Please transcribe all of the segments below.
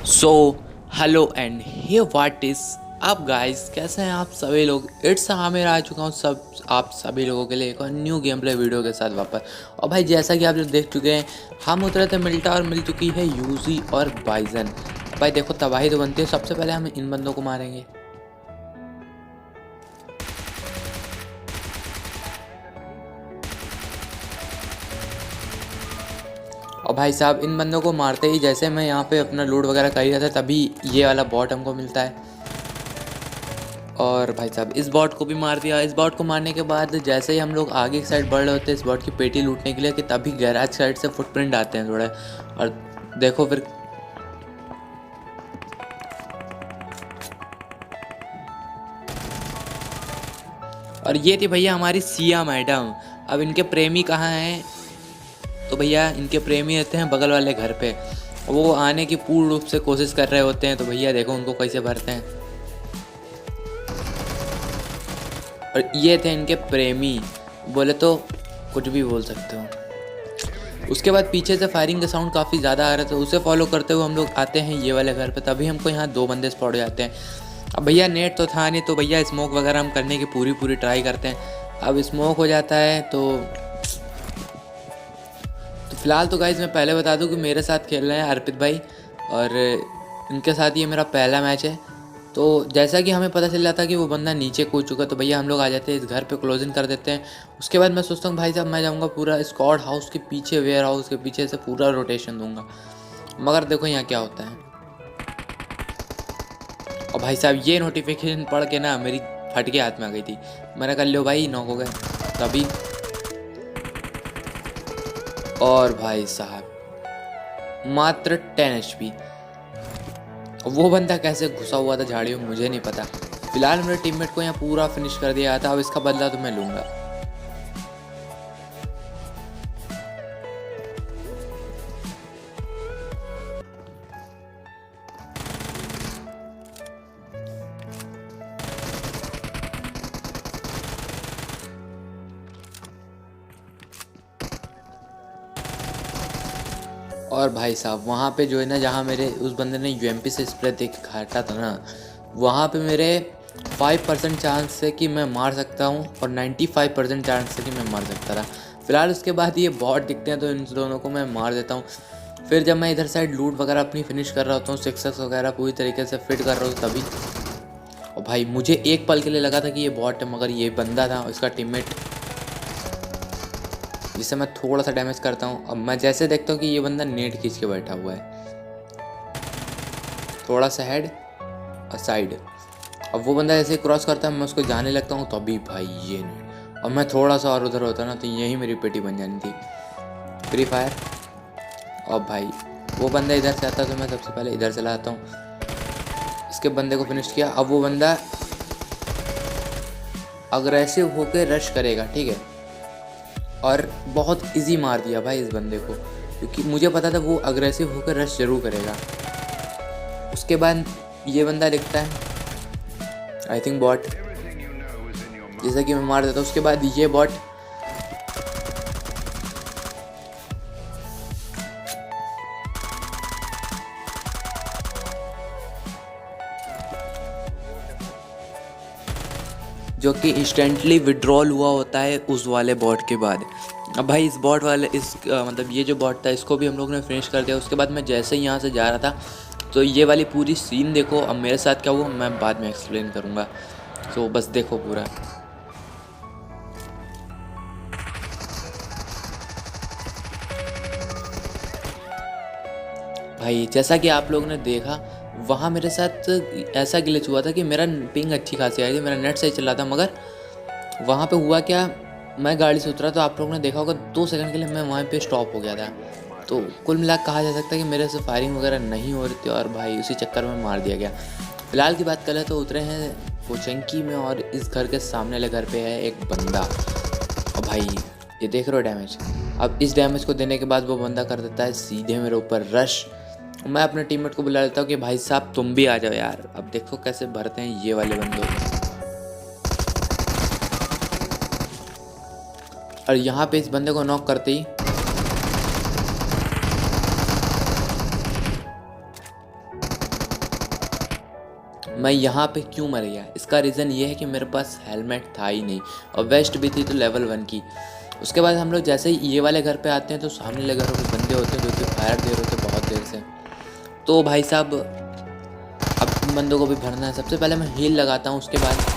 So hello and hey what is up guys, कैसे हैं आप सभी लोग। इट्स मैं आ चुका हूँ सब आप सभी लोगों के लिए एक और न्यू गेम प्ले वीडियो के साथ वापस। और भाई जैसा कि आप लोग देख चुके हैं, हम उतरे थे मिल्टा और मिल चुकी है यूजी और बाइजन। भाई देखो तबाही तो बनती है। सबसे पहले हम इन बंदों को मारेंगे। और भाई साहब इन बंदों को मारते ही जैसे मैं यहाँ पे अपना लूट वगैरह कर ही रहा था, तभी ये वाला बॉट हमको मिलता है। और भाई साहब इस बॉट को भी मार दिया। इस बॉट को मारने के बाद जैसे ही हम लोग आगे की साइड बढ़ रहे होते हैं इस बॉट की पेटी लूटने के लिए, कि तभी गैराज साइड से फुटप्रिंट आते हैं थोड़े। और देखो फिर और ये थी भैया हमारी सिया मैडम। अब इनके प्रेमी कहाँ हैं? तो भैया इनके प्रेमी रहते हैं बगल वाले घर पे। वो आने की पूर्ण रूप से कोशिश कर रहे होते हैं। तो भैया देखो उनको कैसे भरते हैं। और ये थे इनके प्रेमी, बोले तो कुछ भी बोल सकते हो। उसके बाद पीछे से फायरिंग का साउंड काफ़ी ज़्यादा आ रहा था। उसे फॉलो करते हुए हम लोग आते हैं ये वाले घर पे। तभी हमको यहाँ दो बंदे स्पॉट जाते हैं। अब भैया नेट तो था नहीं, तो भैया स्मोक वगैरह हम करने की पूरी ट्राई करते हैं। अब स्मोक हो जाता है तो फ़िलहाल तो गाइज़ मैं पहले बता दूं कि मेरे साथ खेल रहे हैं अर्पित भाई, और इनके साथ ये मेरा पहला मैच है। तो जैसा कि हमें पता चल जाता कि वो बंदा नीचे कूद चुका, तो भैया हम लोग आ जाते हैं इस घर पे, क्लोजिंग कर देते हैं। उसके बाद मैं सोचता हूँ भाई साहब मैं जाऊँगा पूरा स्क्वाड हाउस के पीछे, वेयर हाउस के पीछे से पूरा रोटेशन दूंगा। मगर देखो यहाँ क्या होता है। और भाई साहब ये नोटिफिकेशन पढ़ के ना मेरी फट के हाथ में आ गई थी। मैंने कहा लो भाई नॉक हो गए तभी। और भाई साहब मात्र 10 HP। वो बंदा कैसे घुसा हुआ था झाड़ियों में मुझे नहीं पता। फिलहाल मेरे टीममेट को यहाँ पूरा फिनिश कर दिया था। अब इसका बदला तो मैं लूँगा। और भाई साहब वहाँ पे जो है ना, जहाँ मेरे उस बंदे ने UMP से स्प्रे दे के काटा था ना, वहाँ पे मेरे 5% चांस है कि मैं मार सकता हूँ और 95% चांस है कि मैं मार सकता था। फिलहाल उसके बाद ये बॉट दिखते हैं तो इन दोनों को मैं मार देता हूँ। फिर जब मैं इधर साइड लूट वगैरह अपनी फिनिश कर रहा होता हूँ, सिक्सर्स वगैरह पूरी तरीके से फिट कर रहा हूँ तभी। और भाई मुझे एक पल के लिए लगा था कि ये बॉट है, मगर ये बंदा था इसका टीममेट, जिससे मैं थोड़ा सा डैमेज करता हूँ। अब मैं जैसे देखता हूँ कि ये बंदा नेट खींच के बैठा हुआ है, थोड़ा सा हेड और साइड। अब वो बंदा जैसे क्रॉस करता है मैं उसको जाने लगता हूँ, तो अभी भाई ये नेट। और मैं थोड़ा सा और उधर होता ना तो यही मेरी पेटी बन जानी थी। Free fire. और भाई वो बंदा इधर से आता तो मैं सबसे पहले इधर से लाता हूँ। इसके बंदे को फिनिश किया। अब वो बंदा अग्रेसिव होकर रश करेगा, ठीक है। और बहुत इजी मार दिया भाई इस बंदे को, क्योंकि मुझे पता था वो अग्रेसिव होकर रश जरूर करेगा। उसके बाद ये बंदा दिखता है, आई थिंक बॉट, जैसा कि मैं मार देता हूँ। उसके बाद ये बॉट, जो कि इंस्टेंटली विड्रॉल हुआ होता है उस वाले बॉट के बाद। अब भाई इस बॉट वाले मतलब ये जो बॉट था इसको भी हम लोग ने फिनिश कर दिया। उसके बाद मैं जैसे ही यहाँ से जा रहा था तो ये वाली पूरी सीन देखो। अब मेरे साथ क्या हुआ मैं बाद में एक्सप्लेन करूँगा, तो बस देखो पूरा। भाई जैसा कि आप लोगों ने देखा, वहाँ मेरे साथ ऐसा ग्लिच हुआ था कि मेरा पिंग अच्छी खासी आई थी, मेरा नेट सही चल रहा था। मगर वहाँ पे हुआ क्या, मैं गाड़ी से उतरा तो आप लोगों ने देखा होगा 2 सेकंड के लिए मैं वहाँ पे स्टॉप हो गया था। तो कुल मिला कहा जा सकता है कि मेरे से फायरिंग वगैरह नहीं हो रही थी, और भाई उसी चक्कर में मार दिया गया। फिलहाल की बात करें तो उतरे हैं पोचंकी में, और इस घर के सामने वाले घर पे है एक बंदा। और भाई ये देख रहे हो डैमेज। अब इस डैमेज को देने के बाद वो बंदा कर देता है सीधे मेरे ऊपर रश। मैं अपने टीममेट को बुला लेता हूँ कि भाई साहब तुम भी आ जाओ यार। अब देखो कैसे भरते हैं ये वाले बंदों को। और यहाँ पे इस बंदे को नॉक करते ही मैं यहाँ पे क्यों मर गया? इसका रीज़न ये है कि मेरे पास हेलमेट था ही नहीं और वेस्ट भी थी तो लेवल 1 की। उसके बाद हम लोग जैसे ही ये वाले घर पे आते हैं तो सामने वाले घरों में बंदे होते हैं जो कि फायर दे रहे होते हैं बहुत देर से। तो भाई साहब अब इन बंदों को भी भरना है। सबसे पहले मैं हील लगाता हूँ, उसके बाद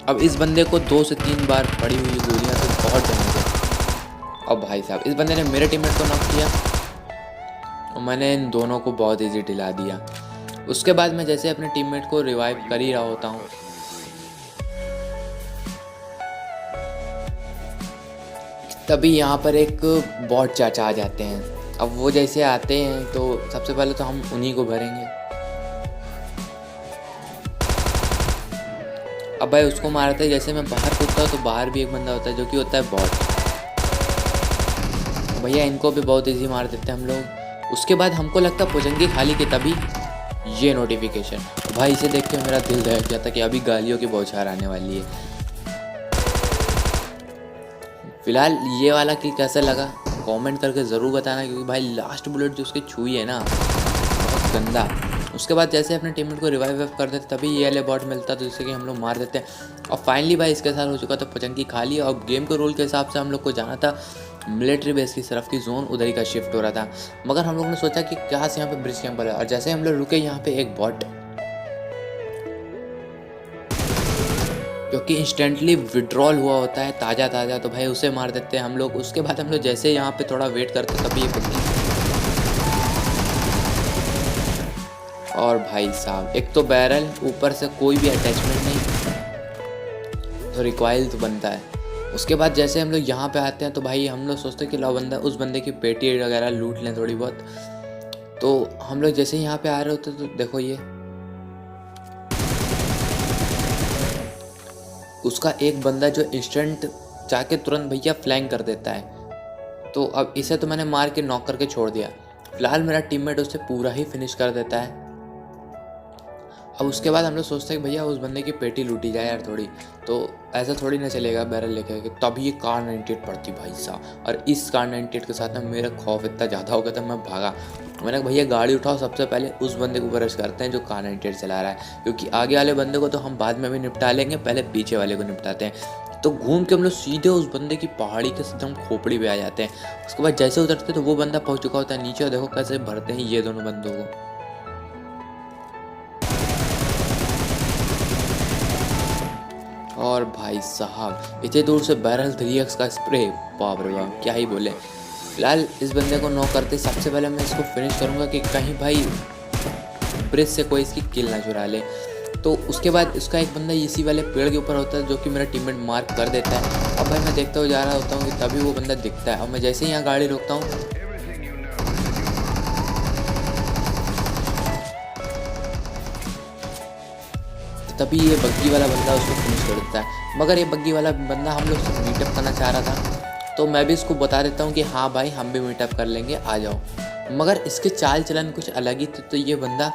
अब इस बंदे को 2 से 3 बार पड़ी हुई गोलियां तो बहुत डैमेज है। अब भाई साहब इस बंदे ने मेरे टीममेट को नॉक किया और मैंने इन दोनों को बहुत इजी दिला दिया। उसके बाद मैं जैसे अपने टीममेट को रिवाइव कर ही रहा होता हूँ, तभी यहाँ पर एक बॉट चाचा आ जाते हैं। अब वो जैसे आते हैं तो सबसे पहले तो हम उन्हीं को भरेंगे। अब भाई उसको मारते हैं, जैसे मैं बाहर कूदता हूँ तो बाहर भी एक बंदा होता है जो कि होता है बॉट। भैया इनको भी बहुत इजी मार देते हैं हम लोग। उसके बाद हमको लगता है पुजंगी खाली के, तभी ये नोटिफिकेशन, भाई इसे देख के मेरा दिल दहक गया था कि अभी गालियों की बौछार आने वाली है। फिलहाल ये वाला किल कैसा लगा कमेंट करके ज़रूर बताना, क्योंकि भाई लास्ट बुलेट जो उसकी छुई है ना बहुत गंदा। उसके बाद जैसे अपने टीममेट को रिवाइव कर देते तभी ये वाले बॉट मिलता, तो जिससे कि हम लोग मार देते हैं। और फाइनली भाई इसके साथ हो चुका था पुजंगी खाली। और गेम के रूल के हिसाब से हम लोग को जाना था मिलिट्री बेस की तरफ की जोन, उधर ही का शिफ्ट हो रहा था। मगर हम लोग ने सोचा कि क्या से यहाँ पे ब्रिज कैंपर है, और जैसे हम लोग रुके यहाँ पे एक बॉट क्योंकि इंस्टेंटली विड्रॉल हुआ होता है ताज़ा ताज़ा, तो भाई उसे मार देते हैं हम लोग। उसके बाद हम लोग जैसे यहाँ पे थोड़ा वेट करते तभी ये बंदी, और भाई साहब एक तो बैरल ऊपर से कोई भी अटैचमेंट नहीं, तो रिकॉइल तो बनता है। उसके बाद जैसे हम लोग यहाँ पे आते हैं तो भाई हम लोग सोचते हैं कि लाओ बंदा उस बंदे की पेटी वगैरह लूट लें थोड़ी बहुत। तो हम लोग जैसे यहाँ पे आ रहे होते तो देखो ये उसका एक बंदा जो इंस्टेंट जाके तुरंत भैया फ्लैंक कर देता है। तो अब इसे तो मैंने मार के नॉक करके छोड़ दिया। फिलहाल मेरा टीममेट उससे पूरा ही फिनिश कर देता है। अब उसके बाद हम लोग सोचते हैं कि भैया उस बंदे की पेटी लूटी जाए यार थोड़ी, तो ऐसा थोड़ी ना चलेगा बैरल लेके। तभी ये कार 98 पड़ती भाई साहब, और इस कार 98 के साथ में मेरा खौफ इतना ज़्यादा हो गया था मैं भागा। मैंने कहा भैया गाड़ी उठाओ, सबसे पहले उस बंदे को ब्रश करते हैं जो कार 98 चला रहा है, क्योंकि आगे वाले बंदे को तो हम बाद में भी निपटा लेंगे, पहले पीछे वाले को निपटाते हैं। तो घूम के हम लोग सीधे उस बंदे की पहाड़ी के एकदम खोपड़ी पे आ जाते हैं। उसके बाद जैसे उतरते तो वो बंदा पहुंच चुका होता है नीचे, और देखो कैसे भरते हैं ये दोनों बंदों को। और भाई साहब इतने दूर से बैरल 3x का स्प्रे, बाप रे बाप क्या ही बोले। फिलहाल इस बंदे को नॉक करते सबसे पहले मैं इसको फिनिश करूँगा कि कहीं भाई ब्रिज से कोई इसकी किल ना चुरा ले। तो उसके बाद इसका एक बंदा इसी वाले पेड़ के ऊपर होता है जो कि मेरा टीममेट मार्क कर देता है। अब भाई मैं देखता हुआ जा रहा होता हूँ कि तभी वो बंदा दिखता है, और मैं जैसे ही यहाँ गाड़ी रोकता हूँ तभी ये बग्गी वाला बंदा उसको फिनिश कर देता है। मगर ये बग्गी वाला बंदा हम लोग से मीटअप करना चाह रहा था, तो मैं भी इसको बता देता हूँ कि हाँ भाई हम भी मीटअप कर लेंगे, आ जाओ। मगर इसके चाल चलन कुछ अलग ही थे। तो ये बंदा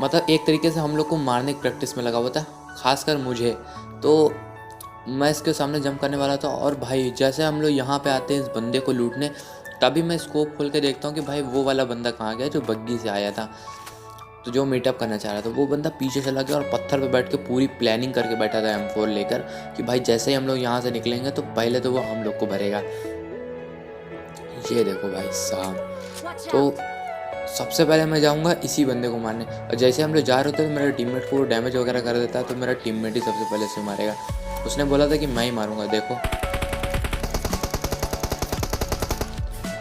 मतलब एक तरीके से हम लोग को मारने की प्रैक्टिस में लगा हुआ था, खासकर मुझे। तो मैं इसके सामने जंप करने वाला था, और भाई जैसे हम लोग यहाँ पे आते हैं इस बंदे को लूटने, तभी मैं स्कोप खोल के देखता हूँ कि भाई वो वाला बंदा कहाँ गया जो बग्गी से आया था, तो जो मीटअप करना चाह रहा था। वो बंदा पीछे चला गया और पत्थर पे बैठ के पूरी प्लानिंग करके बैठा था M4 लेकर कि भाई जैसे ही हम लोग यहाँ से निकलेंगे तो पहले तो वो हम लोग को भरेगा। ये देखो भाई साहब, तो सबसे पहले मैं जाऊँगा इसी बंदे को मारने, और जैसे हम लोग जा रहे थे तो मेरे टीममेट को डैमेज वगैरह कर देता है, तो मेरा टीममेट ही सबसे पहले से मारेगा। उसने बोला था कि मैं ही मारूँगा, देखो।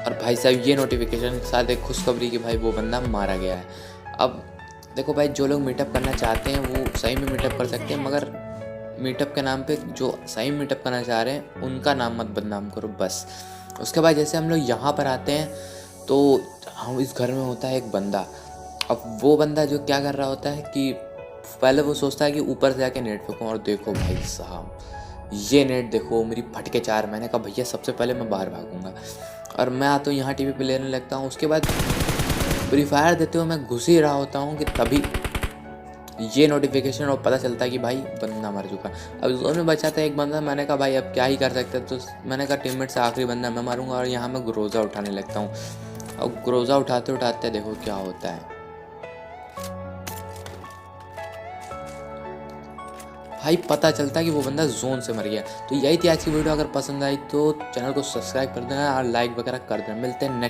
और भाई साहब ये नोटिफिकेशन के साथ एक खुशखबरी कि भाई वो बंदा मारा गया है। अब देखो भाई जो लोग मीटअप करना चाहते हैं वो सही में मीटअप कर सकते हैं, मगर मीटअप के नाम पे जो सही मीटअप करना चाह रहे हैं उनका नाम मत बदनाम करो बस। उसके बाद जैसे हम लोग यहाँ पर आते हैं तो हम इस घर में होता है एक बंदा। अब वो बंदा जो क्या कर रहा होता है कि पहले वो सोचता है कि ऊपर से जाके नेट फेंकूँ, और देखो भाई साहब ये नेट देखो मेरी फटके 4। मैंने कहा भैया सबसे पहले मैं बाहर भागूंगा, और मैं आता हूँ यहाँ टीवी पे लेने लगता हूँ। उसके बाद फ्री फायर देते हुए मैं घुस ही रहा होता हूँ कि तभी ये नोटिफिकेशन और पता चलता है कि भाई बंदा मर चुका। अब जोन में बचा था एक बंदा, मैंने कहा भाई अब क्या ही कर सकते हैं, तो मैंने कहा टीममेट से आखिरी बंदा मैं मारूंगा और यहाँ मैं ग्रोजा उठाने लगता हूँ। अब ग्रोजा उठाते उठाते देखो क्या होता है भाई, पता चलता है कि वो बंदा जोन से मर गया। तो यही थी आज की वीडियो। अगर पसंद आई तो चैनल को सब्सक्राइब कर देना और लाइक वगैरह कर देना। मिलते हैं नेक्स्ट